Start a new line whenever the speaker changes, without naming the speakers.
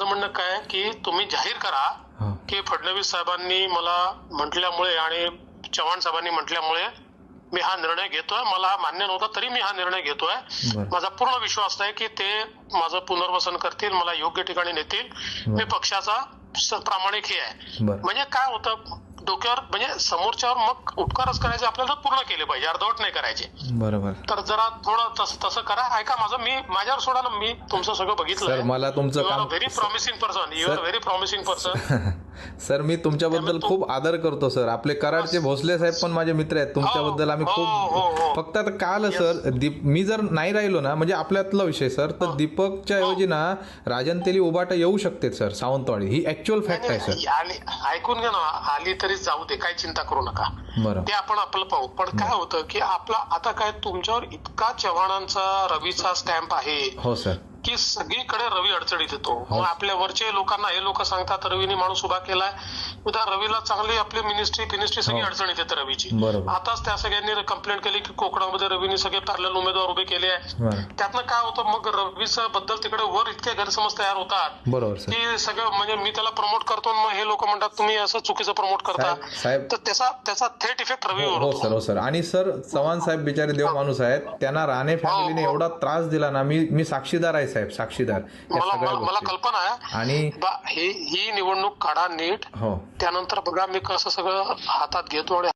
माझं म्हणणं काय की तुम्ही जाहीर करा की फडणवीस साहेबांनी मला म्हटल्यामुळे आणि चव्हाण साहेबांनी म्हटल्यामुळे मी हा निर्णय घेतोय. मला मान्य नव्हता तरी मी हा निर्णय घेतोय. माझा पूर्ण विश्वास आहे की ते माझं पुनर्वसन करतील, मला योग्य ठिकाणी नेतील. मी पक्षाचा प्रामाणिक हे आहे. म्हणजे काय होतं डोक्यावर म्हणजे समोरच्यावर मग उपकारच करायचे आपल्याला पूर्ण केले पाहिजे, अर्धवट नाही करायचे.
बरोबर.
तर जरा थोडं तसं करा. ऐका माझं, मी माझ्यावर सोडा ना, मी तुमचं सगळं बघितलं.
सर मला तुमचं काम
very promising person, you are very promising person.
Sir मी तुमच्याबद्दल खूप आदर करतो सर. आपले कराडचे भोसले साहेब पण माझे मित्र आहेत. तुमच्याबद्दल आम्ही खूप फक्त आता काल सर मी जर नाही राहिलो ना, म्हणजे आपल्यातला विषय सर, तर दीपकच्या ऐवजी ना राजन तेली उबाटा येऊ शकते सर सावंतवाडी. ही ऍक्च्युअल फॅक्ट आहे सर.
आणि ऐकून घ्या ना, आली तरी जाऊ दे, काही चिंता करू नका.
बरं
ते आपण आपलं पाहू. पण काय होतं की आपला आता काय तुमच्यावर इतका चव्हाणांचा रवीचा स्टॅम्प आहे.
हो सर.
की सगळीकडे रवी अडचणीत येतो. मग आपल्या वरचे लोकांना हे लोक सांगतात रवीने माणूस उभा केलाय, उद्या रवीला चांगली आपली मिनिस्ट्री सगळी अडचणीत येते रवीची. आताच त्या सगळ्यांनी कंप्लेंट केली की कोकणामध्ये रवीने सगळे पॅरलल उमेदवार उभे केले आहे. त्यातनं काय होतं मग रवीच्या बद्दल तिकडे वर इतके गैरसमज तयार होतात की सगळं म्हणजे मी त्याला प्रमोट करतो, मग हे लोक म्हणतात तुम्ही असं चुकीचं प्रमोट करता. तर त्याचा थेट इफेक्ट रवीवर होतो.
हो सर. आणि सर चव्हाण साहेब बिचारे देव माणूस आहेत. त्यांना राणे फॅमिलीने एवढा त्रास दिला ना, मी साक्षीदार आहे साहेब, साक्षीदार.
मला कल्पना आहे.
आणि
ही निवडणूक काढा नीट. त्यानंतर बघा मी कसं सगळं हातात घेतो आणि